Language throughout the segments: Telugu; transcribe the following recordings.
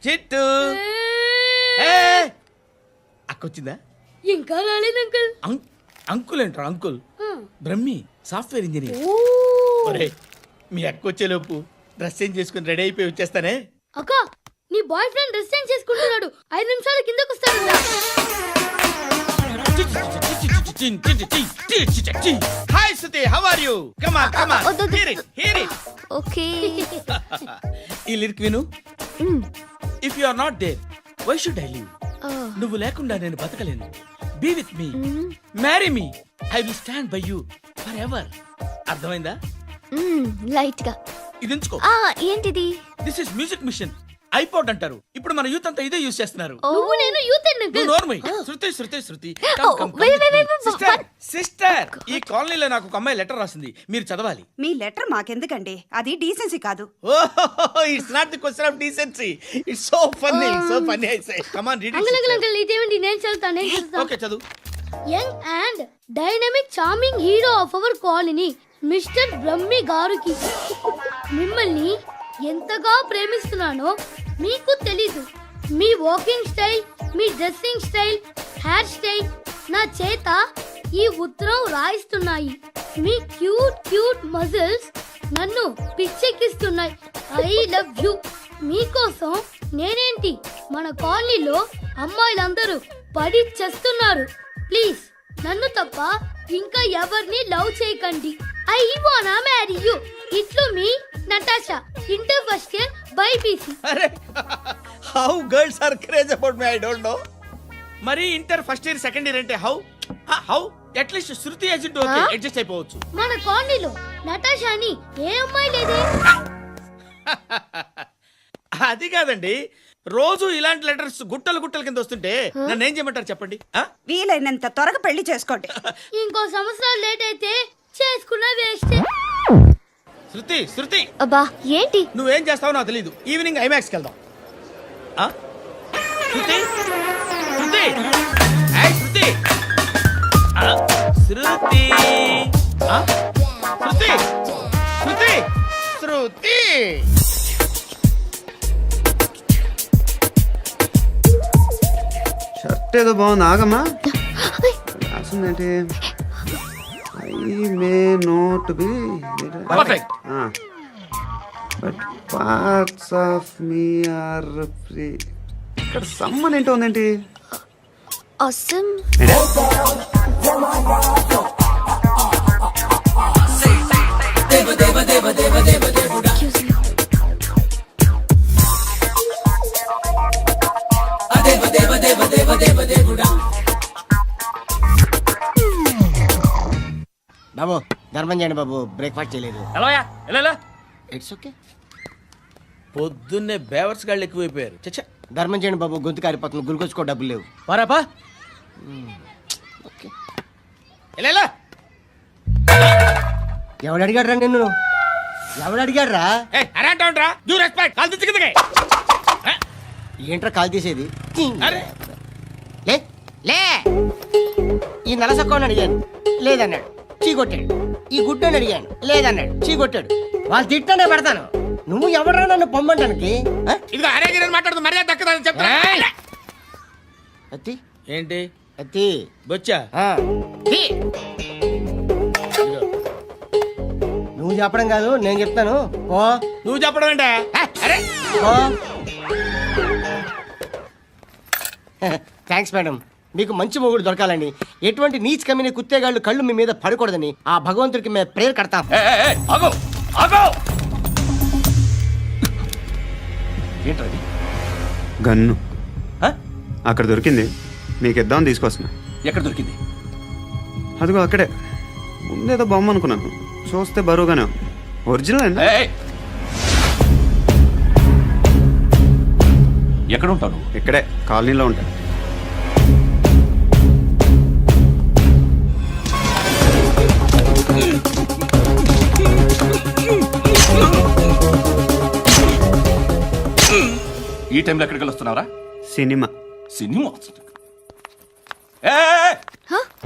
చిట్టు అక్కొచ్చిందా? ఇంకా రాలేదు అంకుల్. అంకుల్ ఏంట్రా అంకుల్? Brahmi software engineer. ఒరే మీ అక్కొచ్చేలోపు డ్రెస్ చేంజ్ చేసుకుని రెడీ అయిపోయి వచ్చేస్తానే. అక్క నీ బాయ్ ఫ్రెండ్ డ్రెస్ చేంజ్ చేసుకుంటున్నాడు, 5 నిమిషాలు కిందకు వస్తాడు. Hi Shruti, how are you? Come on come on, hear it. Okay. ఈ లిరిక్ విను. If you are not there why should I live? నువ్వు లేకుండా నేను బతకలేను. Be with me, marry me, I will stand by you forever. అర్థమైందా? లైట్ గా. ఇది ఉంచుకో. ఏంటిది? This is music machine, iPod అంటారు. ఇప్పుడు మన యూత్ అంతా ఇదే యూస్ చేస్తున్నారు. నువ్వు నేను యూత్ అంకుల్. నోర్మై. శృతి శృతి శృతి. సిస్టర్, ఈ కాలనీలో నాకు ఒక అమ్మాయి లెటర్ రాసింది, మీరు చదవాలి. మీ లెటర్ మాకెందుకండి, అది డీసెన్సీ కాదు. It's not the question of decency, it's so funny, so funny. I say come on read it. Uncle ఇదేంటి? నేను చదువుతాను. ఓకే చదువు. Young and dynamic charming hero of our colony mister Brahmi గారికి మిమ్మల్ని ఎంతగా ప్రేమిస్తున్నానో మీకు తెలీదు. మీ వాకింగ్ స్టైల్, మీ డ్రెస్సింగ్ స్టైల్, హెయిర్ స్టైల్ నా చేత ఈ ఉత్తరం రాయిస్తున్నాయి. మీ క్యూట్ క్యూట్ మజిల్స్ నన్ను పిచ్చెక్కిస్తున్నాయి. I love you. మీకోసం నేనేంటి, మన కాలనీలో అమ్మాయిలందరూ పడి చేస్తున్నారు. ప్లీజ్ నన్ను తప్ప ఇంకా ఎవరిని లవ్ చేయకండి. ఐ వానా మ్యారీ యూ. ఇట్లు మీ Natasha, inter first year BiPC. అరే how girls are craze about me, I don't know. మరి inter first year second year అంటే how how at least Shruti agent okay adjust అయిపోవచ్చు. మన కాలనీలో నటాషా అని ఏ అమ్మాయి లేదే. అది కాదండి, రోజు ఇలాంటి లెటర్స్ గుట్టలు గుట్టల కింద వస్తుంటే నన్ను ఏం చేయమంటారు చెప్పండి? వీలైనంత త్వరగా పెళ్లి చేసుకోండి. ఇంకో సంవత్సరాలు లేట్ అయితే చేసుకున్న వేస్ట్. శృతి శృతి, అబ్బా ఏంటి? నువ్వేం చేస్తావో నాకు తెలీదు. ఈవినింగ్ ఐమాక్స్కి వెళ్దాం. శృతి శృతి, ఏయ్ శృతి, శృతి, శృతి, శృతి, శృతి. షర్ట్ ఏదో బాగుంది, ఆగమ్మా. రాసిందేంటి? I may not be perfect. But parts of me are free. ఇక్కడ సమ్మన్ ఏంటో ఉందేంటి? అసమ్. బాబు ధర్మం చేయండి బాబు, బ్రేక్ఫాస్ట్ చేయలేదు. ఎలా ఇట్స్ ఓకే. పొద్దున్నే బేవర్స్ గాళ్ళు ఎక్కువైపోయారు. చచ్చా, ధర్మం చేయండి బాబు, గొంతు కారిపోతుంది, గురికొచ్చుకో డబ్బులు లేవు. పారాపా. ఓకే. ఎలా ఎవడు అడిగాడు రా నిన్ను? ఎవడు అడిగాడు రా? అరే అంటావుంట్రా, డ్యూ రెస్పెక్ట్. కాల్ తెచ్చి కిందకి. ఏంట్రా కాల్ తీసేది? అరే లే లే. ఈ నలసక్కని అడిగాను, లేదన్నాడు, చీ కొట్టాడు. ఈ గుడ్డని అడిగాను, లేదన్నాడు, చీ కొట్టాడు. వాళ్ళు తిట్టానే పెడతాను. నువ్వు ఎవడరా నన్ను పొమ్మంటానికి? ఇదిగో అరే గిరని మాట్లాడుతూ మర్యాద దక్కదని చెప్తా. అత్తి ఏంటి అత్తి బొచ్చా? నువ్వు చెప్పడం కాదు, నేను చెప్తాను. ఓ నువ్వు చెప్పడం ఏంటే? అరే ఓ థ్యాంక్స్ మేడం. మీకు మంచి మొగుడు దొరకాలని, ఎటువంటి నీచ్ కమ్మిన కుత్తేగాళ్ళు కళ్ళు మీ మీద పడకూడదని ఆ భగవంతుడికి మేము ప్రేయర్ కడతాం. ఏంటది? గన్ను అక్కడ దొరికింది, మీకు ఇద్దామని తీసుకొస్తున్నా. ఎక్కడ దొరికింది? అదిగో అక్కడే. ముందేదో బొమ్మ అనుకున్నాను, చూస్తే బరువుగానే ఉంది. ఒరిజినల్ అండి. ఎక్కడ ఉంటావు? ఇక్కడే కాలనీలో ఉంటాను. ఈ టైంలో ఎక్కడికి వస్తున్నావురా? సినిమా. సినిమా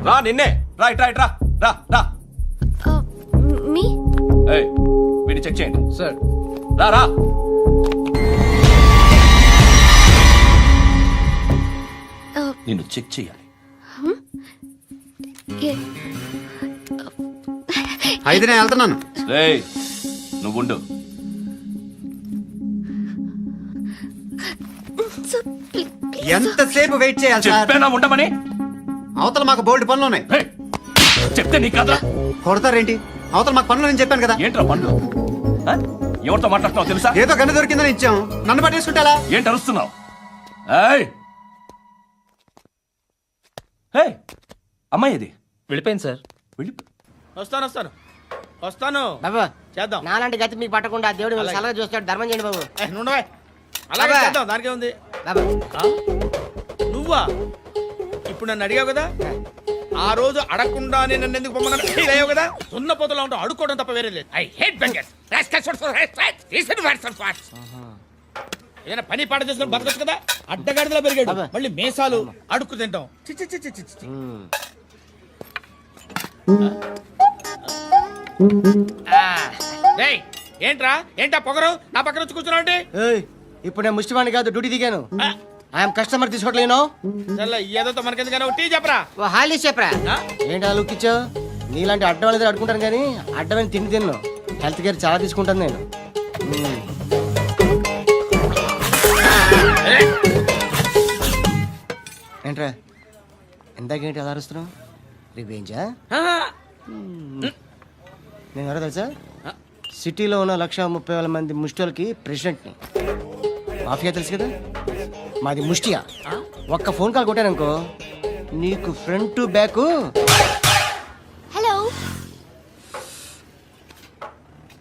రా, నిన్నే రా, ఇట్రా ఇట్రా, రా రా. మీ వీడిని చెక్ చేయండి సార్. రా రా. నిన్ను చెక్ చేయాలి. ఏ- అయితే నేను వెళ్తున్నాను. రేయ్ నువ్వుండు. సార్, ప్లీజ్ ఎంతసేపు వెయిట్ చేయాలి సార్? చెప్పేనా ఉండమని? అవతల మాకు బోల్డ్ పనులు ఉన్నాయి. రేయ్, చెప్తే నీ కదా కొడతారేంటి? అవతల మాకు పనులు నేను చెప్పాను కదా. ఏంట్రా పండు? ఆ? ఎవరితో మాట్లాడుతున్నావు తెలుసా? ఏదో గన్ను దొరికిందని ఇచ్చాం, నన్ను పట్టేసుకుంటా. ఏంటి అరుస్తున్నావు? ఏయ్ ఏయ్, అమ్మాయి ఇది వెళ్ళిపోయింది సార్. వెళ్ళి వస్తాను బాబు చేద్దాం. నాలాంటి గతి మీకు పట్టకుండా దేవుడు మిమ్మల్ని సలహా చూస్తాడు. ధర్మం చేయండి బాబు. నుండవే అలాగే అబ్బా. చేద్దాం, దానికే ఉంది. బాబు నువ్వా ఇప్పుడు నన్ను అడిగావు కదా, ఆ రోజు అడగకుండా నన్ను ఎందుకు పొమ్మన్నాను ఫీల్ అయ్యావు కదా. ఉన్న పోతలో ఉంటావు, అడుక్కోవడం తప్ప వేరే లేదు. I hate bangers. ఏదైనా పని పాట చేసుకుని బతకొచ్చు కదా. అడ్డగాడిదలా పెరిగాడు, అబ్బా. మళ్ళీ మేసాలు అడుక్కు తింటాం. చి చి చి చి చి చి. డేయ్, ఏంటా పొగరు నా పక్కన వచ్చి కూర్చున్నావు అంటే? ఏయ్, ఇప్పుడు నేను ముష్టివాణి కాదు, డ్యూటీ దిగాను. ఐఎమ్ కస్టమర్ తీసుకోవట్లేను. చల్ల ఏదో మనకెందుకైనా టీ చెప్పరా. ఓ హాలీ చెప్పరా. ఆ? ఏంటి అలా లుక్ ఇచ్చావు? నీలాంటి అడ్డం వాళ్ళ దగ్గర అడుకుంటాను కానీ అడ్డమైన తిండి తిన్ను. హెల్త్ కేర్ చాలా తీసుకుంటాను నేను. ఏంట్రా ఇందాకేంటి అలా అరుస్తున్నావు? రివేంజా? నేను ఎవరో తెలుసా? సిటీలో ఉన్న 130,000 మంది ముష్టిలకి ప్రెసిడెంట్ని. మాఫియా తెలుసు కదా, మాది ముష్టియా. ఒక్క ఫోన్ కాల్ కొట్టాననుకో నీకు ఫ్రంట్ టు బ్యాక్. హలో.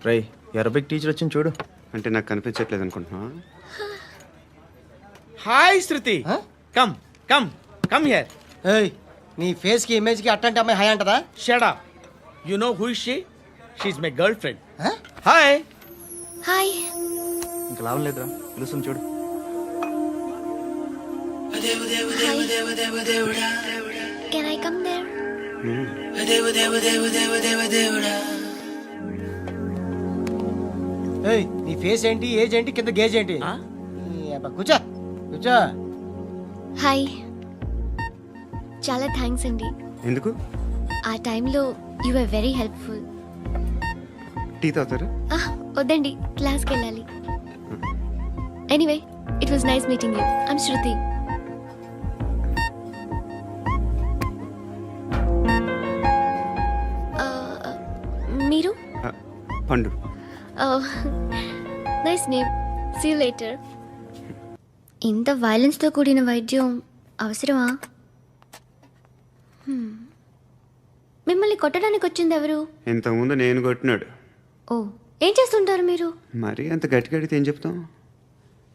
రై అరబిక్ టీచర్ వచ్చింది చూడు. అంటే నాకు కనిపించట్లేదు అనుకుంటున్నా. Hi Shruti, Huh? Come come come here. ఏయ్, నీ ఫేస్ కి ఇమేజ్ కి అట్లాంటి అమ్మాయి హై అంటదా? Shut up. You know who is she? She is my girlfriend. Huh? Hi. Hi. ఇంకా లాభం లేదురా, పిలుస్తుంది చూడు. Can I come there? ఏయ్, నీ ఫేస్ ఏంటి, ఏజ్ ఏంటి, కింద గేజ్ ఏంటి? Huh? ఈ అబ్బా, కూర్చో కూర్చో. హాయ్. చాలా థ్యాంక్స్ అండి. ఎందుకు? ఆ టైంలో you are very helpful. Tea తాగుతారా? వద్దండి, క్లాస్కి వెళ్ళాలి. Anyway, it was nice meeting you. I'm Shruti. మీరు? Pandu. Nice name. See you later. ఇంత వైలెన్స్తో కూడిన వైద్యం అవసరమా? మిమ్మల్ని కొట్టడానికి వచ్చింది ఎవరు? ఇంతకుముందు నేను కొట్టినాడు. ఓ, ఏం చేస్తుంటారు మీరు? మరి అంత గట్టి గడితే ఏం చెప్తాం?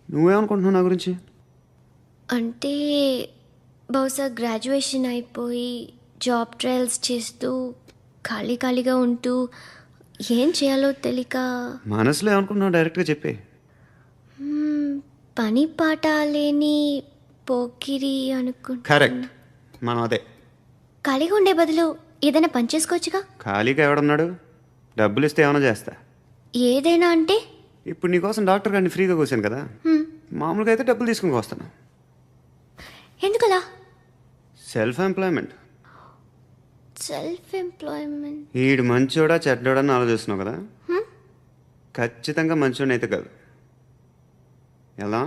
నువ్వేమనుకుంటున్నావు నా గురించి? అంటే బహుశా గ్రాడ్యుయేషన్ అయిపోయి జాబ్ ట్రయల్స్ చేస్తూ ఖాళీగా ఉంటూ ఏం చేయాలో తెలియక మనసులో ఏమనుకుంటున్నావు డైరెక్ట్గా చెప్పే. పని పాట లేని పోకిరి అనుకుంటా. కరెక్ట్, మనం అదే. ఖాళీగా ఉండే బదులు ఏదైనా పని చేసుకోవచ్చుగా. ఖాళీగా ఎవడన్నాడు? డబ్బులు ఇస్తే ఏమైనా చేస్తా. ఏదైనా అంటే? ఇప్పుడు నీకోసం డాక్టర్ గారిని ఫ్రీగా కూర్చాను కదా, మామూలుగా అయితే డబ్బులు తీసుకుని వస్తాను. ఎందుకలా? Self employment. Self employment. ఈడు మంచోడా చెడ్డోడా అని ఆలోచిస్తున్నావు కదా, ఖచ్చితంగా మంచోడని అయితే కాదు. ఎలా?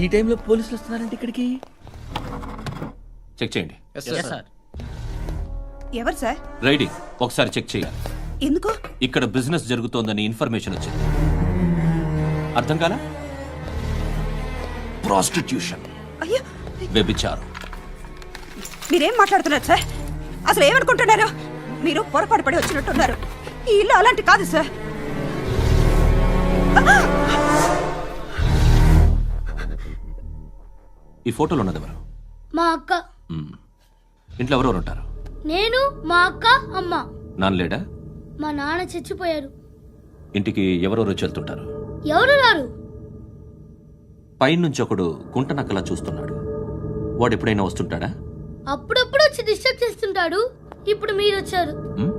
ఈ టైంలో పోలీసులు వస్తున్నారంటే ఇక్కడికి. చెక్ చేయండి. ఎవరు సార్? రైడింగ్ ఒకసారి చెక్ చేయాలి. ఎందుకు? ఇక్కడ బిజినెస్ జరుగుతోందని ఇన్ఫర్మేషన్ వచ్చింది. అర్థం కాలా? ప్రాస్టిట్యూషన్, అయ్యో, వ్యభిచారం. మీరేం మాట్లాడుతున్నారు సార్? అసలు ఏమనుకుంటున్నారు? మీరు పొరపాటు పడి వచ్చినట్టున్నారు. ఈ ఇల్లు అలాంటి కాదు సార్. ఈ ఫోటోలో ఉన్నది ఎవరు? మా అక్క. మ్మ్. ఇంట్లో ఎవరెవరు ఉంటారు? నేను, మా అక్క, అమ్మ. నాన్న లేడా? మా నాన్న చచ్చిపోయారు. ఇంటికి ఎవరెవరు వచ్చి వెళ్తుంటారు? ఎవరు రారు. పైనుంచి ఒకడు గుంట నక్కలా చూస్తున్నాడు. వాడు ఎప్పుడైనా వస్తుంటాడా? అప్పుడప్పుడు వచ్చి డిస్టర్బ్ చేస్తుంటాడు. ఇప్పుడు మీరు వచ్చారు. మ్మ్?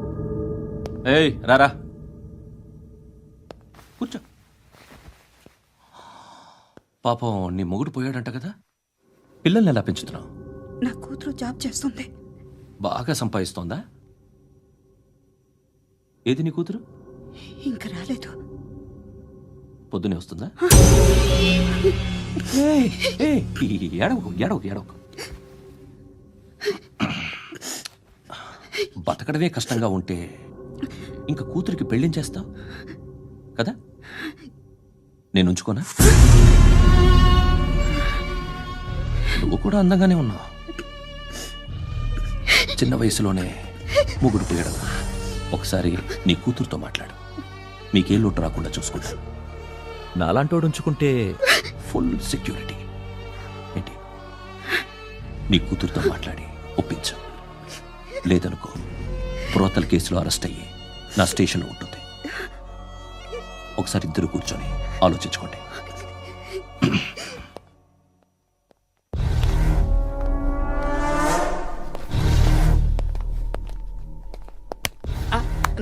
ఏయ్ రారా, కూర్చో. పాపం నీ మొగుడు పోయాడంట కదా, పిల్లల్ని ఎలా పెంచుతున్నావు? నా కూతురు జాబ్ చేస్తుంది. బాగా సంపాదిస్తోందా? ఏది నీ కూతురు? ఇంకా రాలేదు. పొద్దునే వస్తుందా? ఏయ్, ఏయ్, ఏడవకు ఏడవకు ఏడవకు. బతకడమే కష్టంగా ఉంటే ఇంకా కూతురికి పెళ్ళించేస్తావు కదా? నేను ఉంచుకోనా? నువ్వు కూడా అందంగానే ఉన్నావు. చిన్న వయసులోనే ముగ్గురు పోయడం. ఒకసారి నీ కూతురుతో మాట్లాడు. మీకే లోటు రాకుండా చూసుకుంటాను. నాలాంటోడు ఉంచుకుంటే ఫుల్ సెక్యూరిటీ. ఏంటి? నీ కూతురుతో మాట్లాడి ఒప్పించు. లేదనుకో ప్రోతల్ కేసులో అరెస్ట్ అయ్యి నా స్టేషన్లో ఉంటుంది. ఒకసారి ఇద్దరు కూర్చొని ఆలోచించుకోండి.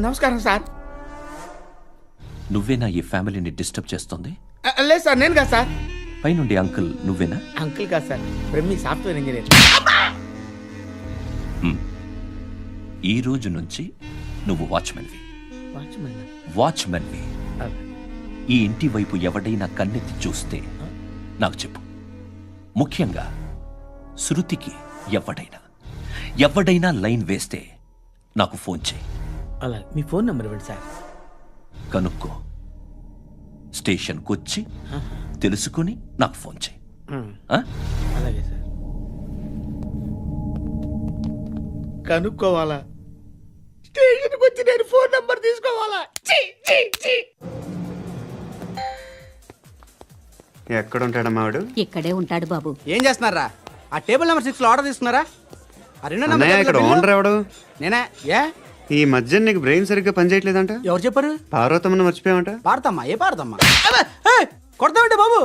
నమస్కారం సార్. నువ్వేనా ఈ ఫ్యామిలీని డిస్టర్బ్ చేస్తుంది? లేదు సార్, నేను కాదు సార్. పైనుండి అంకుల్ నువ్వేనా? అంకుల్ కాదు సార్, బ్రహ్మి సాఫ్ట్వేర్ ఇంజనీర్. ఈ రోజు నుంచి నువ్వు వాచ్మెన్వి. వాచ్మెన్ వాచ్మెన్వి. ఈ ఇంటి వైపు ఎవడైనా కన్నెత్తి చూస్తే నాకు చెప్పు. ముఖ్యంగా శృతికి ఎవడైనా లైన్ వేస్తే నాకు ఫోన్ చేయి. అలా మీ ఫోన్ నెంబర్ ఇవ్వండి సార్. కనుక్కో. స్టేషన్కి వచ్చి తెలుసుకుని నాకు ఫోన్ చేయి. ఆ? అలాగే సార్. కనుక్కోవాలా? స్టేషన్కి వచ్చి నేను ఫోన్ నంబర్ తీసుకోవాలా? ఛీ, ఛీ, ఛీ. ఎక్కడ ఉంటాడమ్మా వాడు? ఇక్కడే ఉంటాడు బాబు. ఏం చేస్తున్నారా? ఆ టేబుల్ నెంబర్ 6 లో ఆర్డర్ తీసుకున్నారా? ఆ రెండో నెంబర్ అన్నయ్య, ఇక్కడ ఓనర్ ఎవడు? నేనే. ఏ ఈ మధ్య నీకు బ్రెయిన్ సరిగ్గా పనిచేయట్లేదంట. ఎవరు చెప్పారు? పార్వతమ్మను మర్చిపోయామంట. పాడతామ్మా, ఏ పాడతామ్మా? కొడతామంటే బాబు.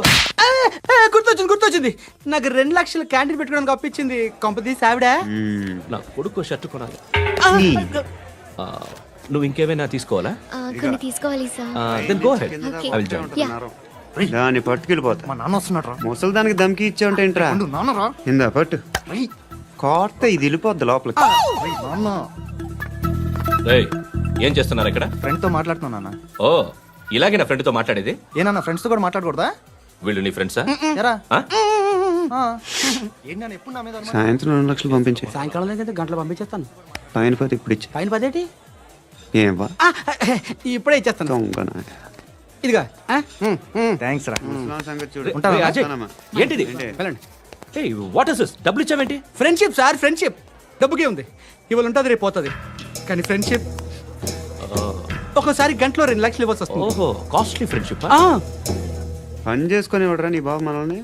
గుర్తొచ్చింది. నాకు 2 లక్షలు క్యాంటీన్ పెట్టుకోవడానికి అప్పించింది కొంపతీసి ఆవిడ. నా కొడుకు షర్ట్ కొనాలి. నువ్వు ఇంకేమైనా తీసుకోవాలా? కొన్ని తీసుకోవాలి sir. Then go ahead. Okay. I will join. Yeah. దాన్ని పట్టుకెళ్ళిపోతా. మా నాన్న వస్తున్నాడు రా. ముసలి దానికి దమ్కి ఇచ్చావుంటేంట్రా? నాన్న రా. ఇందా పట్టు. కోర్త ఇది వెళ్ళిపోద్ది లోపలికి. నాన్న రేయ్, ఏం చేస్తున్నారు ఇక్కడ? ఫ్రెండ్ తో మాట్లాడుతున్నా నాన్న. ఓ, ఇలాగే నా ఫ్రెండ్తో మాట్లాడేది? ఏనా ఫ్రెండ్స్ తో కూడా మాట్లాడకూడదా? వీళ్ళు నీ ఫ్రెండ్సా? ఎరా ఆ? ఏంటి నాన్న ఎప్పుడు నా మీద అనుమానం? సాయంత్రం 2 లక్షలు పంపించే. సాయంకాలం దగ్గర గంటలు పంపించేస్తాను. పైన పోతే ఇప్పుడు ఇచ్చే. పైన 10 ఏంటి? ఏం వా ఇప్పుడే ఇచ్చేస్తాను. దొంగనా. ఇదిగా థ్యాంక్స్ రా. ముసలాం సంగతి చూడు. ఉంటావా? రేయ్, అజయ్, ఉంటానమ్మా. ఏంటిది? వెళ్ళండి. ఏయ్, వాట్ ఇస్ దిస్? డబ్బులు ఇచ్చావేంటి? Friendship sir, friendship. డబ్బుకే ఉంది. ఇవాళ ఉంటుంది, రేపు పోతుంది. కానీ ఫ్రెండ్షిప్ ఒక్కోసారి గంటలో 2 లక్షలు ఇవ్వాల్సి వస్తుంది. ఓహో, కాస్ట్లీ ఫ్రెండ్షిప్. పని చేసుకొని ఇవ్వడరా నీ బాబు మనల్ని?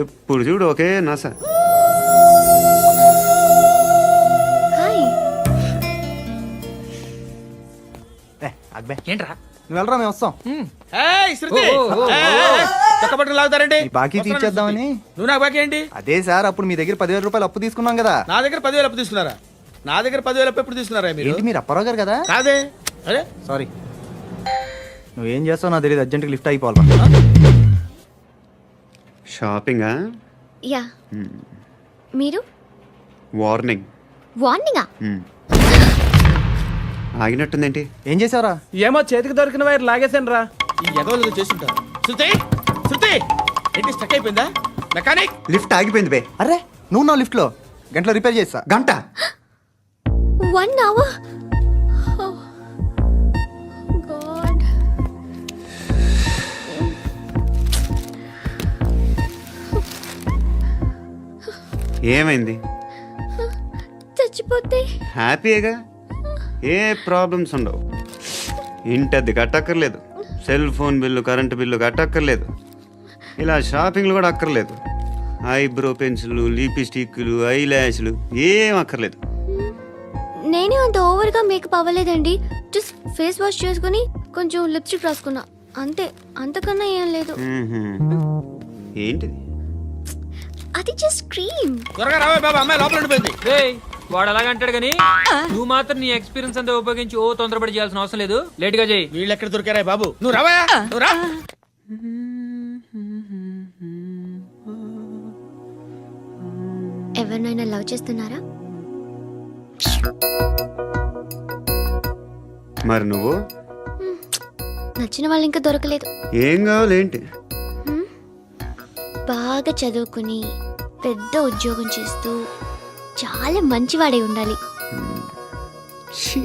ఎప్పుడు చూడు ఒకే నస. హాయ్. అగ్బే ఏంట్రా? నువ్వు వెళ్ళరా, మేము వస్తాం. ఏయ్, శృతి! చక్క పట్టుకుని లాగుతారండి. ఈ బాకీ తీర్చేద్దామని. నువ్వు నాకు బాకీ ఏంటి? అదే సార్, అప్పుడు మీ దగ్గర 10,000 రూపాయలు అప్పు తీసుకున్నాం కదా. నా దగ్గర 10,000 అప్పు తీసుకున్నారా? నా దగ్గర 10,000 అప్పు ఎప్పుడు తీసుకున్నారా మీరు? ఏంటి మీరు అప్పారావు గారు కదా? కాదే. అరే సారీ. నువ్వేం చేస్తావు నాకు తెలియదు. అర్జెంట్గా లిఫ్ట్ అయిపోవాలి. షాపింగా? యా. మీరు? వార్నింగ్. వార్నింగా? ఆగినట్టుందేంటి? ఏం చేసావురా? ఏమో చేతికి దొరికిన వైర్ లాగేసాను రా. ఈ ఎగవలు చేస్తుంటారు. శృతి, శృతి, ఏంటి స్టక్ అయిపోయిందా? మెకానిక్. లిఫ్ట్ ఆగిపోయింది బే. అరే నువ్వు నా లిఫ్ట్లో గంటలో రిపేర్ చేస్తా. గంట? 1 hour? Oh. God. ఏమైంది? చచ్చిపోతే? హ్యాపీగా, ఏ ప్రాబ్లమ్స్ ఉండవు. ఇంటద్ది కట్టక్కర్లేదు, cell phone bill, current bill కట్టక్కర్లేదు, ఇలా షాపింగ్లు కూడా అక్కర్లేదు. ఐబ్రో పెన్సిల్లు, లిప్స్టిక్లు, ఐ ల్యాష్లు ఏం అక్కర్లేదు. నేనే అంత ఓవర్గా మేకప్ అవ్వలేదండి. జస్ట్ ఫేస్ వాష్ చేసుకుని కొంచెం లిప్స్టిక్ రాసుకున్నా అంతే. అంతకన్నా ఏం లేదు. ఏంటిది? అది జస్ట్ క్రీమ్. త్వరగా రావే బాబా, అమ్మాయి లోపల ఉండిపోయింది. వాడు అలాగంటాడు కానీ నువ్వు మాత్రం నీ ఎక్స్పీరియన్స్ అంతా ఉపయోగించి తొందరపడి చేయాల్సిన అవసరం లేదు. లేట్ గా చేయి. వీళ్ళు ఎక్కడ దొరికారా బాబు? నువ్వు రావా, నువ్వు రా. ఎవరినైనా లవ్ చేస్తున్నారా? మరి నువ్వు నచ్చిన వాళ్ళు ఇంకా దొరకలేదు. ఏం కావాలేంటి? బాగా చదువుకుని పెద్ద ఉద్యోగం చేస్తూ చాలా మంచివాడే ఉండాలి. ఛీ,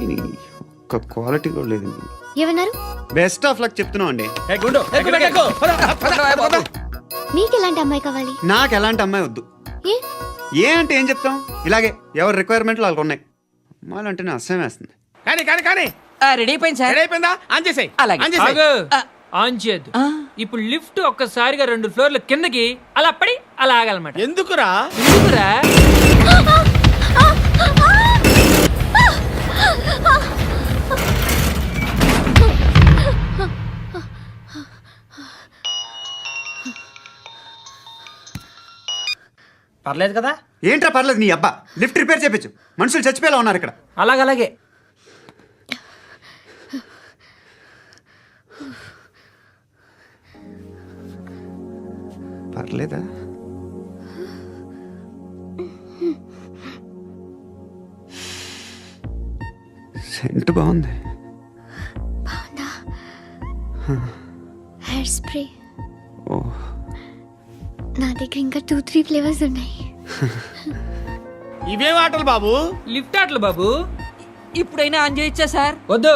ఒక్క క్వాలిటీ కూడా లేదు. ఏమన్నారు? బెస్ట్ ఆఫ్ లక్ చెప్తున్నావు అండి. మీకు ఎలాంటి అమ్మాయి కావాలి? నాకు ఎలాంటి అమ్మాయి వద్దు. ఏ అంటే ఏం చెప్తాం, ఇలాగే ఎవరి రిక్వైర్మెంట్లు వాళ్ళకు ఉన్నాయి. అమ్మాయిలు అంటేనే అసహ్యం వేస్తుంది. కానీ కానీ కానీ రెడీ అయిపోయింది సార్. రెడీ అయిపోయిందా? ఆన్ చేసేయ్. అలాగే. ఆన్ చేసేయ్. ఆగు. ఆన్ చేయద్దు. ఇప్పుడు లిఫ్ట్ ఒక్కసారిగా 2 ఫ్లోర్ల కిందకి అలా పడి అలా ఆగాలన్నమాట. ఎందుకురా? ఎందుకురా? పర్లేదు కదా? ఏంట్రా పర్లేదు, నీ అబ్బా లిఫ్ట్ రిపేర్ చేయించు. మనుషులు చచ్చిపోయేలా ఉన్నారు ఇక్కడ. అలాగే. పర్లేదా? సెంట్ బాగుంది. హెయిర్ స్ప్రే ఓ, నా దగ్గర ఇంకా 2-3 ఫ్లేవర్స్ ఉన్నాయి. ఇవేం ఆటలు బాబు? లిఫ్ట్ ఆటలు బాబు. ఇప్పుడైనా ఆన్ చేయొచ్చా సార్? వద్దు.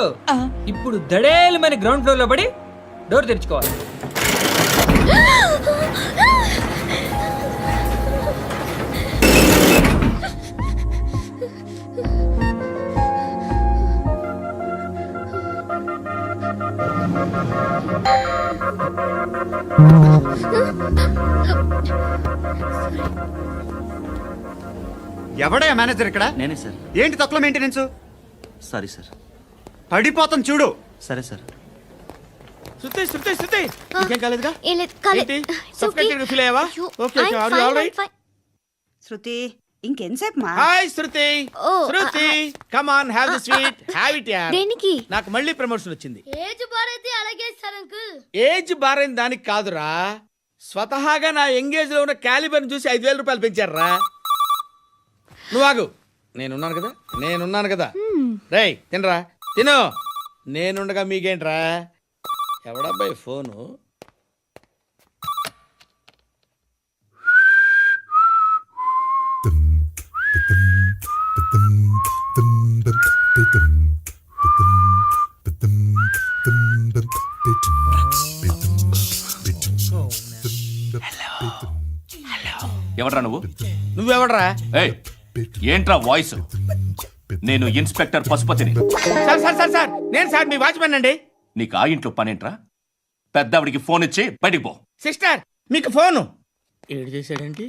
ఇప్పుడు దడేలమైన గ్రౌండ్ ఫ్లోర్ లో పడి డోర్ తెరుచుకోవాలి. ఎవడయ్యా మేనేజర్ ఇక్కడ? నేనే సార్. ఏంటి తక్కువ మెయింటెనెన్స్? Sorry sir. పడిపోతాం చూడు. సరే సార్. శృతి ఇంకేం కాలేదుగా? ఏం లేదు, కాలేదు. ఏంటి? It's okay. Suffocated feel అయ్యావా? అయ్యో, Okay, I'm are you fine, all right? I'm fine. శృతి ఇంకెంతసేపు మా? Hi Shruti. Oh, Shruti come on, have the sweet, have it yeah. దేనికి? నాకు మళ్ళీ ప్రమోషన్ వచ్చింది. ఏజ్ బారైతే అలాగే సార్ అంకుల్. ఏజ్ బారైన దానికి కాదురా, స్వతహాగా నా ఎంగేజ్ లో ఉన్న క్యాలిబర్ చూసి 5,000 రూపాయలు పెంచారా. నువ్వు ఆగు, నేనున్నాను కదా. రేయ్ తినరా, తిను. నేనుండగా మీకేంట్రా? ఎవడబ్బాయి ఫోను? ఎవడ్రా నువ్వు? నువ్వెవడరా? ఏయ్, ఏంట్రా వాయిస్? నేను ఇన్స్పెక్టర్ పశుపతిని. సార్ నేను సార్ మీ వాచ్మెన్ అండి. నీకు ఆ ఇంట్లో పనేంట్రా? పెద్దవిడికి ఫోన్ ఇచ్చి బయటికి పో. సిస్టర్ మీకు ఫోను. ఏడు చేశాడేంటి?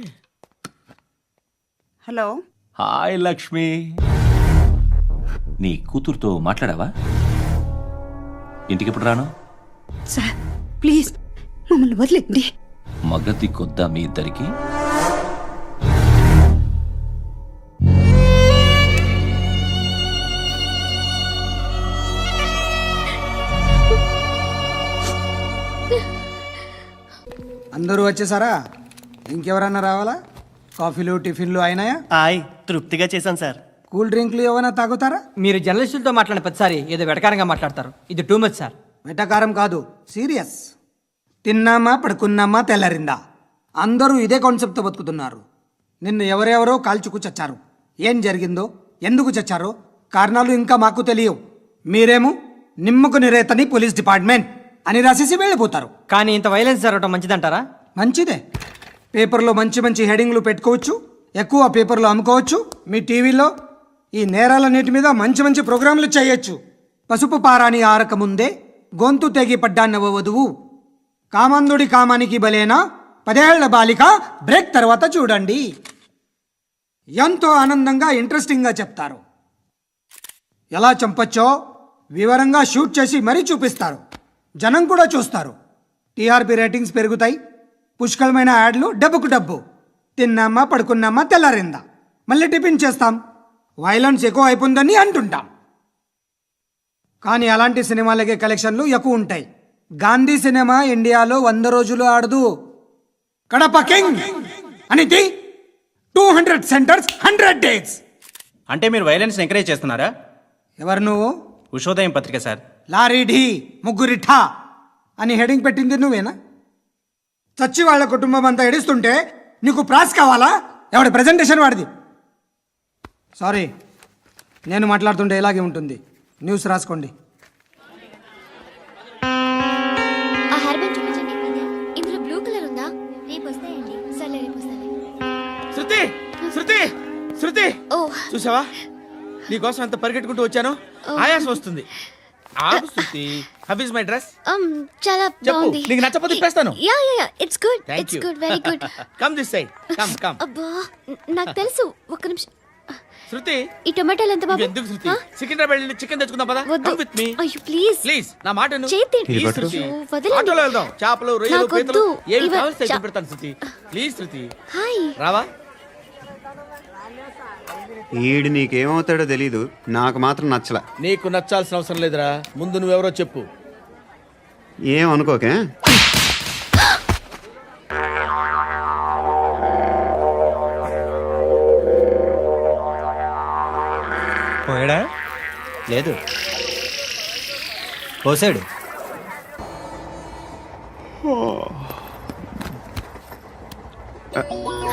హలో. హాయ్ లక్ష్మి. నీ కూతురుతో మాట్లాడావా? ఇంటికి ఎప్పుడు రాను? సార్ ప్లీజ్ మమ్మల్ని వదిలేండి. మగతి కొద్దా మీ ఇద్దరికి? అందరూ వచ్చేసారా? ఇంకెవరన్నా రావాలా? కాఫీలు టిఫిన్లు అయినాయా? తృప్తిగా చేశాను సార్. కూల్ డ్రింక్లు ఏమైనా తాగుతారా? మీరు జర్నలిస్టులతో మాట్లాడిన ప్రతిసారి ఏదో వెటకారంగా మాట్లాడతారు. ఇది టూ మచ్ సార్. వెటకారం కాదు, సీరియస్. తిన్నామా పడుకున్నామా తెల్లరిందా, అందరూ ఇదే కాన్సెప్ట్తో బతుకుతున్నారు. నిన్ను ఎవరెవరో కాల్చుకు చచ్చారు. ఏం జరిగిందో, ఎందుకు చచ్చారో కారణాలు ఇంకా మాకు తెలియవు. మీరేమో నిమ్మకు నిరేతని పోలీస్ డిపార్ట్మెంట్ అని రాసేసి వెళ్ళిపోతారు. కానీ ఇంత వైలెన్స్ జరగడం మంచిదంటారా? మంచిదే. పేపర్లో మంచి మంచి హెడింగ్లు పెట్టుకోవచ్చు, ఎక్కువ పేపర్లు అమ్ముకోవచ్చు. మీ టీవీలో ఈ నేరాలన్నిటి మీద మంచి మంచి ప్రోగ్రాంలు చేయొచ్చు. పసుపు పారాని ఆరక ముందే గొంతు తెగి పడ్డాన్నవ వధువు, కామందుడి కామానికి బలేనా 10 ఏళ్ల బాలిక బ్రేక్ తర్వాత చూడండి. ఎంతో ఆనందంగా ఇంట్రెస్టింగ్గా చెప్తారు. ఎలా చంపచ్చో వివరంగా షూట్ చేసి మరీ చూపిస్తారు. జనం కూడా చూస్తారు. టీఆర్పీ రేటింగ్స్ పెరుగుతాయి. పుష్కలమైన యాడ్లు, డబ్బుకు డబ్బు. తిన్నామా పడుకున్నామా తెల్లారిందా, మళ్ళీ టిఫిన్ చేస్తాం. వైలెన్స్ ఎక్కువ అయిపోయిందని అంటుంటాం. కానీ అలాంటి సినిమాలకే కలెక్షన్లు ఎక్కువ ఉంటాయి. గాంధీ సినిమా ఇండియాలో 100 రోజులు ఆడదు. కడప కింగ్ అనితి 200 సెంటర్స్ 100 డేస్. అంటే మీరు వైలెన్స్ ఎంకరేజ్ చేస్తున్నారా? ఎవరు నువ్వు? ఉషోదయం పత్రిక సార్. లారీ ఢీ ముగ్గురి ఠా అని హెడింగ్ పెట్టింది నువ్వేనా? చచ్చి వాళ్ళ కుటుంబం అంతా ఎడుస్తుంటే నీకు ప్రాస్ కావాలా? ఎవడి ప్రజెంటేషన్ వాడిది. సారీ, నేను మాట్లాడుతుంటే ఇలాగే ఉంటుంది. న్యూస్ రాసుకోండి. ఆ హెయిర్ బ్యాండ్ చూపించండి. ఇందులో బ్లూ కలర్ ఉందా? రేపు వస్తాయండి. సరే రేపు వస్తాయి. శృతి శృతి శృతి ఓ చూసావా, నీకోసం ఎంత పరిగెట్టుకుంటూ వచ్చాను. ఆయాసం వస్తుంది. ఆగు Shruti. How is my dress? చాలా చెప్పు. బాగుంది. నీకు నచ్చకపోతే తిప్పేస్తాను. Yeah yeah yeah, it's good. Thank it's you. Good, very good. Come this side. Come come. అబ్బా, నాకు తెలుసు. ఒక్క నిమిషం. శృతి ఈ టొమాటోలు ఎంత బాబు? ఎందుకు శృతి? సికింద్రాబాద్ వెళ్ళి చికెన్ తెచ్చుకుందాం పదా. వద్దు. కమ్ విత్ మీ అయ్యో ప్లీజ్ ప్లీజ్. నా మాట విను. చేతి Please, పట్టు. శృతి. వదలండి. ఆటోలో వెళ్దాం. చేపలు రొయ్యలు నాకు పీతలు వద్దు. ఏమి ఇవ- కావాలి చా- పెడతాను శృతి. Please Shruti hi. రావా. ఈడు నీకేమవుతాడో తెలీదు, నాకు మాత్రం నచ్చలా. నీకు నచ్చాల్సిన అవసరం లేదురా. ముందు నువ్వెవరో చెప్పు. ఏం అనుకోకే. పోయాడా? లేదు, పోసాడు.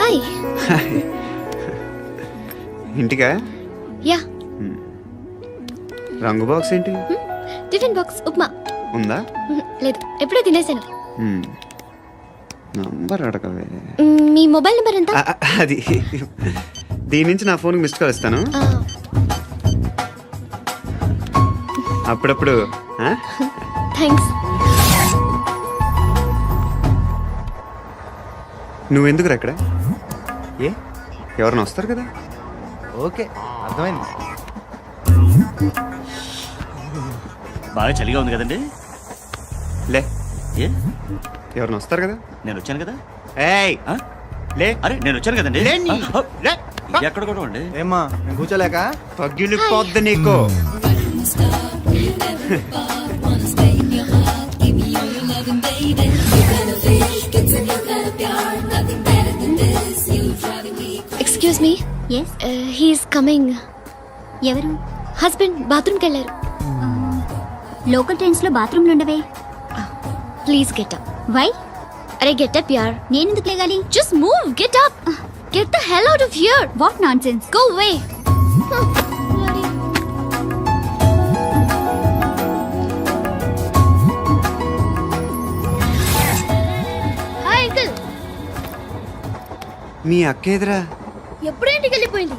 హాయ్. ఇంటికా? యా. రంగు బాక్స్ ఏంటి? Tiffin box upma. ఉందా? లేదు, ఎప్పుడో తినేసాను. నంబర్ అడగవే. మీ మొబైల్ నెంబర్ ఎంత? అది దీని నుంచి నా ఫోన్కి మిస్డ్ కాల్ ఇస్తాను. అప్పుడప్పుడు. థ్యాంక్స్. నువ్వెందుకురా ఇక్కడ? ఏ ఎవరైనా వస్తారు కదా. ఓకే, అర్థమైంది. బాగా చలిగా ఉంది కదండి. లే, ఏ ఎవరైనా వస్తారు కదా. నేను వచ్చాను కదా. ఏయ్ ఆ? లే. అరే నేను వచ్చాను కదండి. లే నీ. ఆ, లే. ఎక్కడ కూడా అండి. ఏమ్మా, నేను కూర్చోలేక? పగిలిపోద్ది నీకు. Excuse me. Yes, he's coming. ఎవరు? హస్బెండ్ బాత్రూమ్కి వెళ్ళారు. లోకల్ ట్రైన్స్ లో బాత్రూమ్లు ఉండవే. Please get up. వై? అరే గెట్ అప్ యార్. నేను ఎందుకు లేగాలి? Just move, get up. Get the hell out of here. What nonsense. Go away. Hi uncle. మీ అక్క ఎదురా? ఎప్పుడు ఇంటికి వెళ్ళిపోయింది?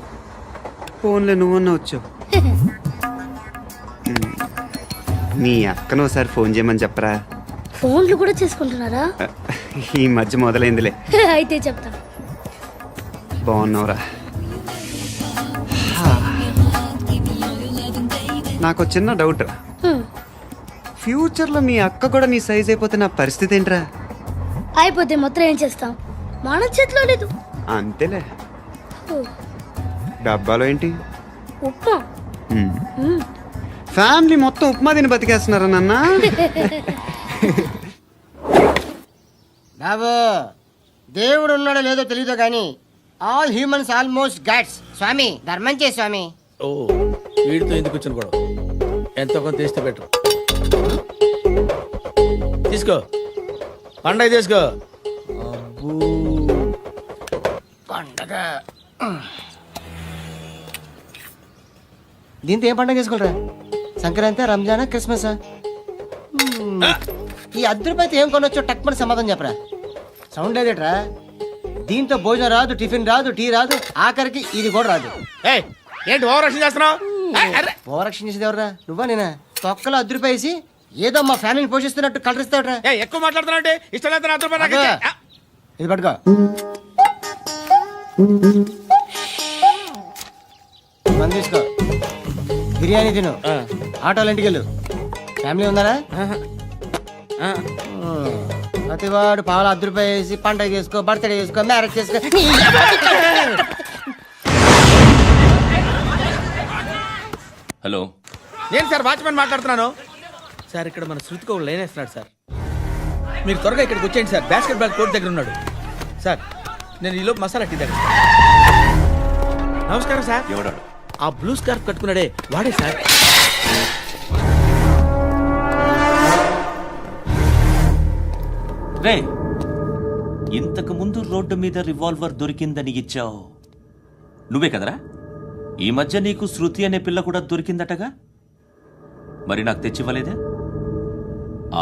ఫోన్లో నువ్వన్నా వచ్చావు. మీ అక్కను ఒకసారి ఫోన్ చేయమని చెప్పరా. ఫోన్లు కూడా చేసుకుంటున్నారా? ఈ మధ్య మొదలైందిలే. అయితే చెప్తా. బాగున్నావురా. నాకు చిన్న డౌట్. ఫ్యూచర్లో మీ అక్క కూడా నీ సైజ్ అయిపోతే నా పరిస్థితి ఏంట్రా? అయిపోతే మొత్తం ఏం చేస్తాం? మన చేతిలో లేదు. అంతేలే. డబ్బాలో ఏంటి? ఉప్మా. ఫ్యామిలీ మొత్తం ఉప్మా తిని బతికేస్తున్నారా నాన్న? బాబు, దేవుడు ఉన్నాడో లేదో తెలియదు కానీ ఆల్ హ్యూమన్స్ ఆల్మోస్ట్ గాడ్స్. స్వామి ధర్మం చే స్వామి. ఓ, వీడితో ఎందుకు వచ్చిన గొడవ? ఎంతో కొంత తీస్తే బెటర్. తీసుకో, పండగ తీసుకో. పండగ దీంతో ఏం పండగ చేసుకుంటారా? సంక్రాంతి, రంజానా, క్రిస్మసా? ఈ అద్దరిపైతే ఏం కొనొచ్చో టక్మని సమాధానం చెప్పరా. సౌండ్ లేదేట్రా? దీంతో భోజనం రాదు, టిఫిన్ రాదు, టీ రాదు, ఆఖరికి ఇది కూడా రాదు. ఏయ్, ఏంటి ఓవర్ యాక్షన్ చేస్తున్నావు? ఓవరాక్షన్ చేసేది ఎవరా? నువ్వా నేనా? తొక్కలో అద్దరిపేసి ఏదో మా ఫ్యామిలీని పోషిస్తున్నట్టు కలరిస్తావుట్రా. ఎక్కువ మాట్లాడుతున్నావు అంటే ఇష్టం లేదు. నా రూపాయలు నాకు ఇచ్చే. ఇది పట్టుకో. మంది తీసుకో, బిర్యానీ తిను, ఆటోలు ఇంటికి వెళ్ళు. ఫ్యామిలీ ఉందారా? ప్రతివాడు పావులు ₹10 వేసి పండగ చేసుకో, బర్త్డే చేసుకో, మ్యారేజ్ చేసుకో. హలో, నేను సార్ వాచ్మెన్ మాట్లాడుతున్నాను. సార్ ఇక్కడ మన శృతికో లైన్ వేస్తున్నాడు సార్. మీరు త్వరగా ఇక్కడికి వచ్చేయండి సార్. బాస్కెట్ బాల్ కోర్ట్ దగ్గర ఉన్నాడు సార్. నేను ఈలోపు మసాలా టీ దగ్గర. నమస్కారం సార్. ఎవడాడు? ఆ బ్లూ స్కార్ఫ్ కట్టుకున్నాడే వాడే సార్. రే, ఇంతకు ముందు రోడ్డు మీద రివాల్వర్ దొరికిందని ఇచ్చావు నువ్వే కదరా? ఈ మధ్య నీకు శృతి అనే పిల్ల కూడా దొరికిందటగా, మరి నాకు తెచ్చివ్వలేదే?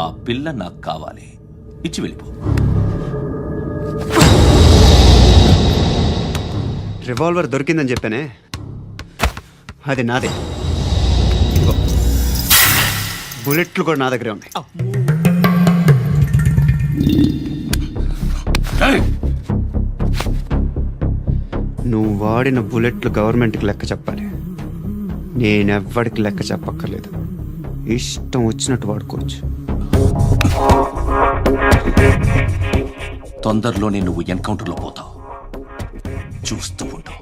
ఆ పిల్ల నాకు కావాలి, ఇచ్చి వెళ్ళిపో. రివాల్వర్ దొరికిందని చెప్పానే, అది నాదే. ఇదిగో, బుల్లెట్లు కూడా నా దగ్గరే ఉన్నాయి. నువ్వు వాడిన బుల్లెట్లు గవర్నమెంట్కి లెక్క చెప్పాలి. నేనెవ్వడికి లెక్క చెప్పక్కర్లేదు. ఇష్టం వచ్చినట్టు వాడుకోవచ్చు. తొందరలోనే నువ్వు ఎన్కౌంటర్లో పోతావు, చూస్తూ ఉండు.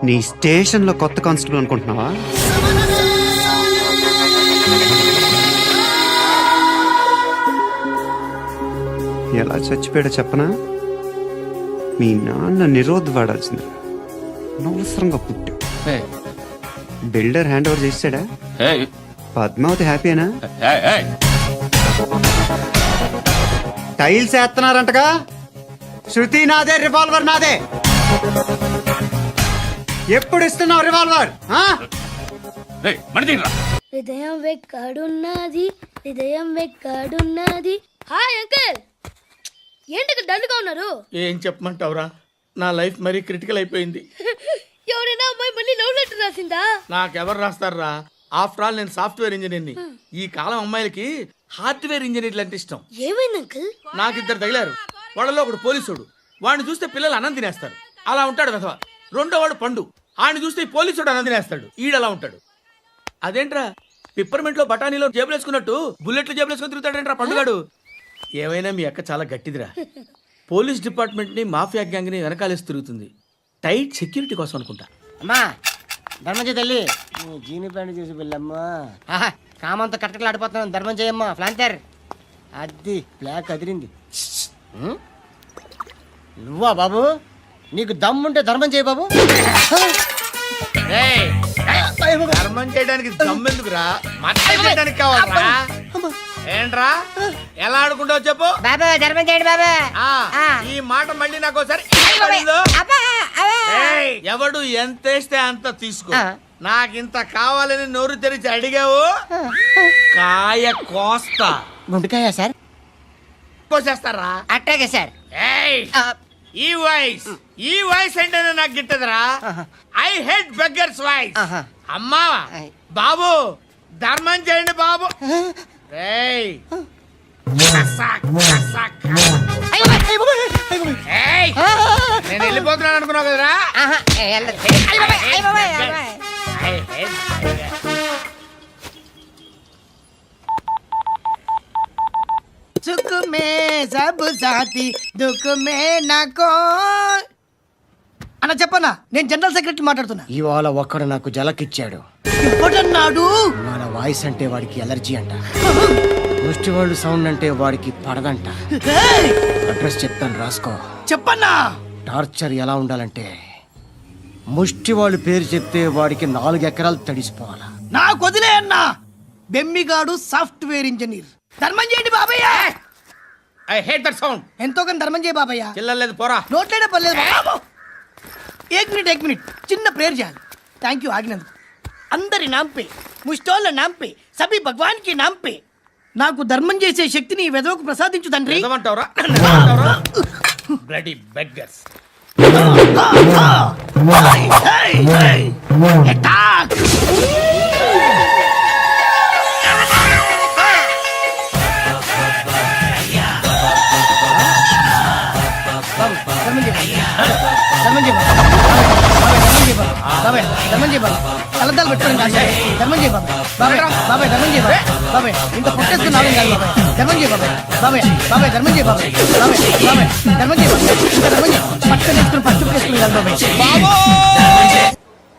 నీ స్టేషన్లో కొత్త కానిస్టేబుల్ అనుకుంటున్నావా? ఎలా చచ్చిపోయాడో చెప్పనా? మీ నాన్న నిరోధ్ వాడాల్సింది, అనవసరంగా పుట్టావు. బిల్డర్ హ్యాండ్ ఓవర్ చేసాడా? పద్మావతి హ్యాపీనా? టైల్స్ వేస్తున్నారంటగా. శృతి నాదే, రివాల్వర్ నాదే. ఎప్పుడు ఇస్తున్నావు రివాల్వర్? హృదయం వెక్కడున్నది, హృదయం వెక్కడున్నది. హాయ్ అంకుల్, ఏంటి డల్గా ఉన్నారు? ఏం చెప్పమంటావురా, నా లైఫ్ మరీ క్రిటికల్ అయిపోయింది. ఎవరైనా అమ్మాయి మళ్ళీ లవ్ లెటర్ రాసిందా? నాకెవరు రాస్తారా? ఆఫ్టర్ ఆల్ నేను సాఫ్ట్వేర్ ఇంజనీర్ని. ఈ కాలం అమ్మాయిలకి హార్డ్వేర్ ఇంజనీర్లు అంటే ఇష్టం. ఏమైంది అంకుల్? నాకు ఇద్దరు తగిలారు. వాళ్ళలో ఒకడు పోలీసుడు, వాడిని చూస్తే పిల్లలు అన్నం తినేస్తారు, అలా ఉంటాడు వెధవ. రెండో వాడు పండు, ఆయన చూస్తే ఈ పోలీసుడు అన్నం తినేస్తాడు, ఈడలా ఉంటాడు. అదేంట్రా, పిప్పర్మెంట్ లో బఠానీలో జేబులు వేసుకున్నట్టు బుల్లెట్లు జేబులు వేసుకుని తిరుగుతాడేంట్రా పండుగాడు. ఏమైనా మీ అక్క చాలా గట్టిదిరా. పోలీస్ డిపార్ట్మెంట్ ని మాఫియా గ్యాంగ్ ని వెనకాలేసి తిరుగుతుంది. టైట్ సెక్యూరిటీ కోసం అనుకుంటా. అమ్మా ధర్మం తల్లి, జీని ప్యాంట్ చూసి వెళ్ళమ్మా. కామంతో కట్టకలు ఆడిపోతున్నాను, ధర్మం చేయమ్మా. ఫ్లాంతర్ అది బ్లాక్ అదిరింది. నువ్వా బాబు? నీకు దమ్ముంటే ధర్మం చేయ బాబు. ధర్మం చేయడానికి దమ్మెందుకురా, చేయడానికి కావాలరా. ఏంట్రా ఎలా ఆడుకుంటావు చెప్పు బాబా, ధర్మం చేయండి బాబా. ఈ మాట మళ్ళీ నాకు ఒకసారి ఎవడు ఎంత వేస్తే అంత తీసుకో. నాకింత కావాలని నోరు తెరిచి అడిగావు, కాయ కోస్తా. గుండెకాయ సార్? కోసేస్తారా? అట్టాగే సార్. ఈ వాయిస్ అంటేనే నాకు గిట్టదురా. I hate beggars voice. అమ్మా బాబు, ధర్మం చేయండి బాబు. నేను వెళ్ళిపోతున్నాను అనుకున్నావు కదరా. సుఖ మే సబ్ సాథీ, దుఃఖ మే నాకో. అన్న చెప్పన్నా, నేను జనరల్ సెక్రటరీ మాట్లాడుతున్నా. ఇవాళ ఒక్కడు నాకు జలకిచ్చాడు. ఇవ్వడన్నాడు. మన వాయిస్ అంటే వాడికి ఎలర్జీ అంట, ముష్టి వాళ్ళు సౌండ్ అంటే వాడికి పడదంట. అడ్రస్ చెప్తాను, రాసుకో. చెప్పన్నా. టార్చర్ ఎలా ఉండాలంటే, ముష్టి వాళ్ళు పేరు చెప్తే వాడికి 4 ఎకరాలు తడిసిపోవాలా. నాకు వదిలే అన్నా. బెమ్మిగాడు సాఫ్ట్వేర్ ఇంజనీర్. ధర్మం చేయండి బాబయ్య. I hate that sound. ఎంతో కానీ ధర్మం చేయ బాబయ్య. చిల్లలేదు పోరా. నోట్లేనే పర్లేదు బాబు. ఏక్ మినిట్ చిన్న ప్రేయర్ చేయాలి. థ్యాంక్ యూ ఆగినందుకు. అందరి నాంపే, ముష్టోళ్ళ నాంపే, సభి భగవాన్ కి నాంపే నాకు ధర్మం చేసే శక్తిని ఈ వెదవకు ప్రసాదించు తండ్రి. Bloody beggars. కలద్దాలు పెట్టుకోండి ధర్మం చేయ బాబాయ్. బాబాయ్ ధర్మం చేయ బాబాయ్. ఇంత పుట్టేసుకుని నాలుగు కాదు బాబాయ్. ధర్మం చేయ బాబాయ్. బాబాయ్ ధర్మం చేయ బాబాయ్. ధర్మం చేయ ఇంకా ధర్మం చేయ. పట్టుకొని వేసుకుని పట్టు వేసుకుని కాదు బాబాయ్.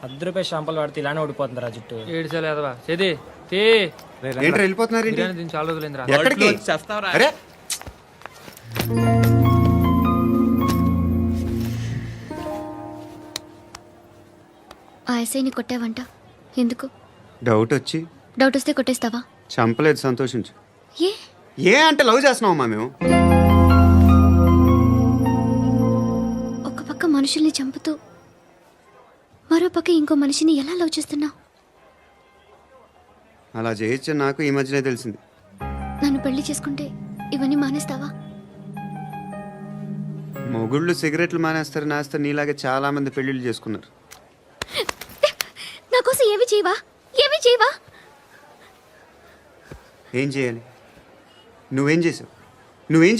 10 రూపాయలు షాంపులు వాడితే ఇలానే ఓడిపోతుందిరా జుట్టు. ఏడ్చాలి అదవా చేది ఏంట్రా వెళ్ళిపోతున్నారు? బిర్యానీ దీని చాలా రోజులైందిరా. ఎక్కడికి? అరే ఆ ఎస్ఐని కొట్టావంట ఎందుకు? డౌట్ వచ్చి. డౌట్ వస్తే కొట్టేస్తావా? చంపలేదు, సంతోషించు. ఏ ఏ అంటే లవ్ చేస్తున్నావమ్మా మేము. ఒక పక్క మనుషుల్ని చంపుతూ మరో పక్క ఇంకో మనిషిని ఎలా లవ్ చేస్తున్నావు? అలా చేయొచ్చు నాకు ఈ మధ్యనే తెలిసింది. నన్ను పెళ్లి చేసుకుంటే ఇవన్నీ మానేస్తావా? మొగుళ్ళు సిగరెట్లు మానేస్తారు, నేస్తారు. నీలాగే చాలా మంది పెళ్ళిళ్ళు చేసుకున్నారు. నా కోసం ఏమి చేయవా? ఏమి చేయవా? ఏం చేయాలి? నువ్వేం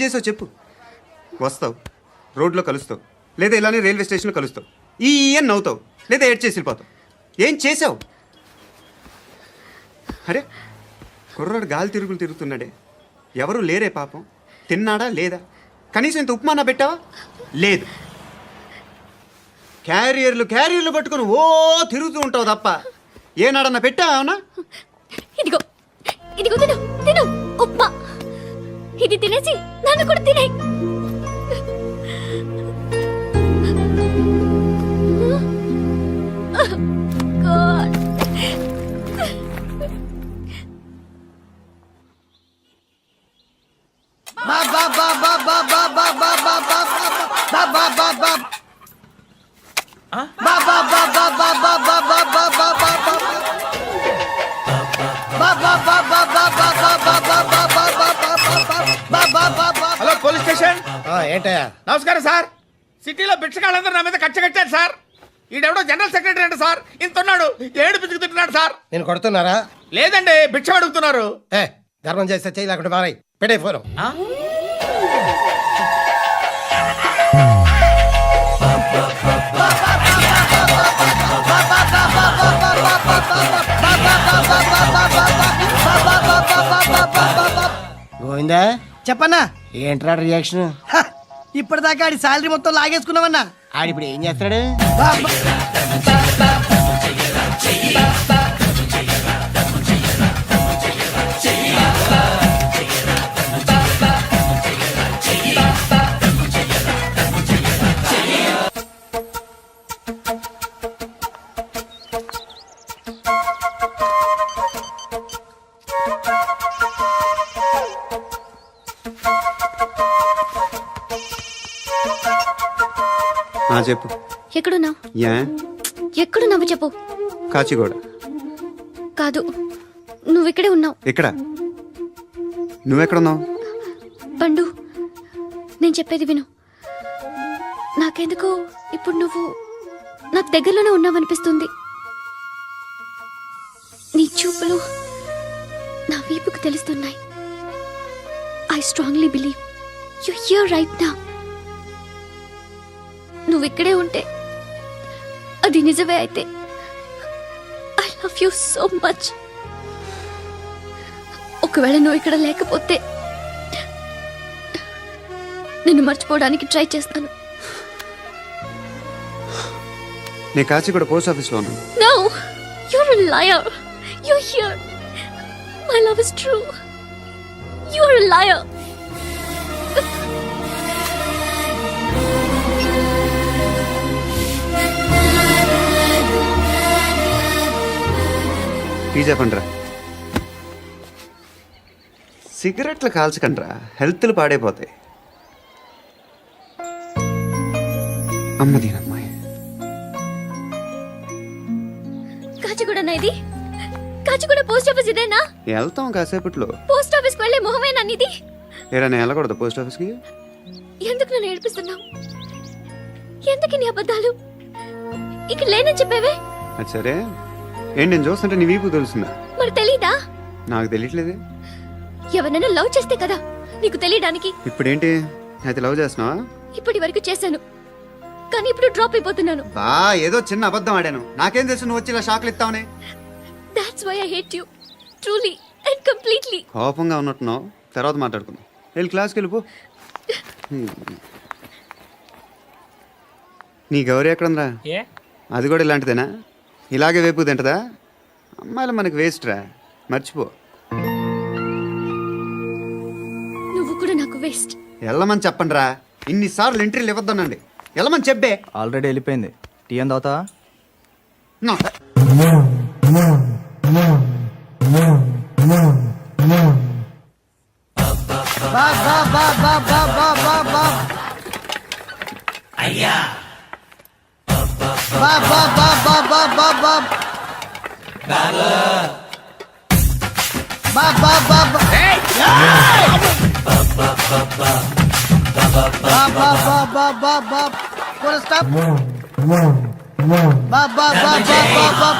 చేసావు చెప్పు. వస్తావు, రోడ్లో కలుస్తావు, లేదా ఇలానే రైల్వే స్టేషన్లో కలుస్తావు. ఈ అని నవ్వుతావు, లేదా ఏడ్ చేసి వెళ్ళిపోతావు. ఏం చేసావు? అరే కుర్రాడు గాలి తిరుగులు తిరుగుతున్నాడే, ఎవరు లేరే పాపం. తిన్నాడా లేదా? కనీసం ఇంత ఉప్మానా పెట్టావా? లేదు. క్యారియర్లు పట్టుకొని ఓ తిరుగుతూ ఉంటావు తప్ప ఏనాడన్నా పెట్టావా? అవునా? ఇదిగో ఇదిగో తిను తిను ఉప్మా. ఇది తినేసి నన్ను కూడా తినే. Hello police station. ఏంటయ్యా? నమస్కారం సార్. సిటీలో భిక్షకాళ్ళందరూ నా మీద కచ్చ కట్టారు సార్. ఈడెవడో జనరల్ సెక్రటరీ అంట సార్. ఇంత ఉన్నాడు, ఏడు పిచ్చుకుతున్నాడు సార్. నేను కొడుతున్నారా? లేదండి, భిక్ష అడుగుతున్నారు. ధర్మం చేస్తే చేయి, లేకుంటే మారాయి. పెట్టే ఫోను. గోవిందా, చెప్పన్నా. ఏంట్రా రియాక్షన్? ఇప్పటిదాకా ఆడి శాలరీ మొత్తం లాగేసుకున్నావన్నా. ఆడిప్పుడు ఏం చేస్తాడు? చెప్పు. ఎక్కడున్నావు? యా ఎక్కడున్నావు చెప్పు. కాచిగూడ. కాదు, నువ్వు ఇక్కడే ఉన్నావు. ఇక్కడ నువ్వెక్కడున్నావు? పండు, నేను చెప్పేది విను. నాకెందుకు ఇప్పుడు నువ్వు నాకు దగ్గరలోనే ఉన్నావనిపిస్తుంది. నీ చూపులు నా వీపుకు తెలుస్తున్నాయి. I strongly believe you here right now. నువ్వు ఇక్కడే ఉంటే అది నిజమే అయితే I love you so much. ఒకవేళ నువ్వు ఇక్కడ లేకపోతే నిన్ను మర్చిపోవడానికి ట్రై చేస్తాను. నేను కాచిగూడ పోస్ట్ ఆఫీస్లో ఉన్నాను. No, you're a liar. You're here. My love is true. You're a liar. Tea చెప్పండిరా. సిగరెట్లు కాల్చకండ్రా, హెల్త్లు పాడైపోతాయి. అమ్మదీనమ్మాయి. కాచిగూడనా ఇది? కాచిగూడ పోస్ట్ ఆఫీస్ ఇదేనా? వెళ్తాం కాసేపట్లో. పోస్ట్ ఆఫీస్కి వెళ్ళే మొహమేనా నీది? ఏరా నేను వెళ్ళకూడదు పోస్ట్ ఆఫీస్కి? ఎందుకు నన్ను ఏడిపిస్తున్నావు? ఎందుకు నీ అబద్ధాలు? ఇక్కడ లేనని చెప్పేవే. అది సరే, ఏంటి నేను చూస్తుంటే నీ వీపు తెలుస్తుందా? మరి తెలీదా? నాకు తెలియట్లేదే. ఎవరైనా లవ్ చేస్తే కదా నీకు తెలియడానికి. ఇప్పుడేంటి అయితే లవ్ చేస్తున్నావా? ఇప్పటి వరకు చేశాను, కానీ ఇప్పుడు డ్రాప్ అయిపోతున్నాను. బా ఏదో చిన్న అబద్ధం ఆడాను. నాకేం తెలుసు నువ్వు వచ్చి ఇలా షాక్లు ఇస్తావని. That's why I hate you. Truly and completely. కోపంగా ఉన్నట్టున్నావు, తర్వాత మాట్లాడుకుందాం. వెళ్ళి క్లాస్కి వెళ్ళిపో. నీ గౌరీ ఎక్కడుందిరా? అది కూడా ఇలాంటిదేనా? ఇలాగే వేపు తింటదా? అమ్మాయిలు మనకి వేస్ట్ రా, మర్చిపో. నువ్వు కూడా నాకు వేస్ట్. వెళ్ళమని చెప్పండి రా. ఇన్నిసార్లు ఎంట్రీలు ఇవ్వద్దనండి. వెళ్ళమని చెప్పే. ఆల్రెడీ వెళ్ళిపోయింది. టీ అని తాగుతావా? బాబ్ బాబ్ బాబ్ బాబ్ బాబ్ బాబ్ బాబ్ బాబ్ అయ్యా బాబ్ బాబ్ బాబ్ బాబ్ బాబ్ బాబ్ బాబ్ బాబ్ బాబ్ బాబ్ బాబ్ బాబ్ బాబ్ బాబ్ బాబ్ పూరా స్టాప్ బాబ్ బాబ్ బాబ్ బాబ్ బాబ్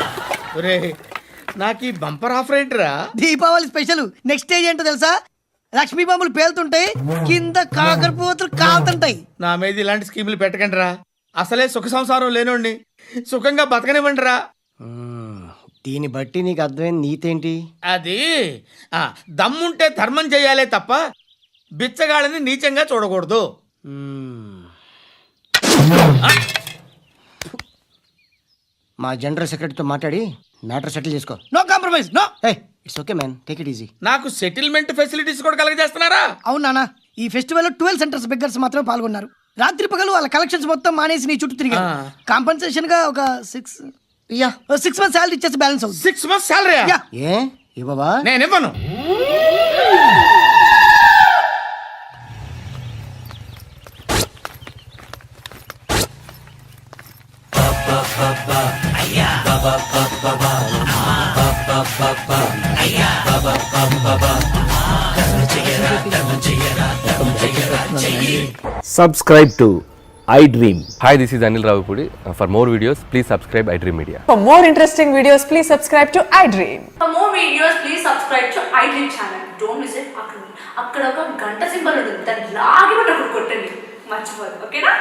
ఒరే నాకు ఈ బంపర్ ఆఫర్ ఏంటిరా? దీపావళి స్పెషల్ నెక్స్ట్ స్టేజ్ ఏంటో తెలుసా? లక్ష్మీ బాంబులు పేలుతుంటాయి, కింద కాకరపువ్వుతులు కాలుతుంటాయి. నా మీద ఇలాంటి స్కీములు పెట్టకండి రా. అసలే సుఖ సంసారం లేనోడిని సుఖంగా బతకనివ్వండి రా. దీన్ని బట్టి నీకు అర్థమైన నీతేంటి? అది దమ్ముంటే ధర్మం చేయాలే తప్ప బిచ్చగాళ్ళని నీచంగా చూడకూడదు. మా జనరల్ సెక్రటరీతో మాట్లాడి మ్యాటర్ సెటిల్ చేసుకో. No compromise, no. It's okay man, take it easy. నాకు సెటిల్మెంట్ ఫెసిలిటీస్ కూడా కలగజేస్తున్నారా? అవును నాన్న, ఈ ఫెస్టివల్ 12 సెంటర్స్ బెగ్గర్స్ మాత్రమే పాల్గొన్నారు. రాత్రి పగలు వాళ్ళ కలెక్షన్స్ మొత్తం మానేసి నీ చుట్టూ తిరిగారు. కాంపన్సేషన్ గా ఒక 6 మంత్స్ సాలరీ ఇచ్చేసి బ్యాలెన్స్ అవుతుంది. 6 months salary? యా. ఏ ఇవ్వవా? నేను ఇవ్వను. Subscribe to iDream. Hi, this is Anil Ravipudi. For more videos, please subscribe iDream Media. For more interesting videos, please subscribe to iDream. For more videos, please subscribe to iDream channel. Don't miss it. అక్కడ ఒక గంట సింబల్ ఉంటుంది, దాన్ని లాగి కొట్టండి, మర్చిపోదు. ఓకేనా?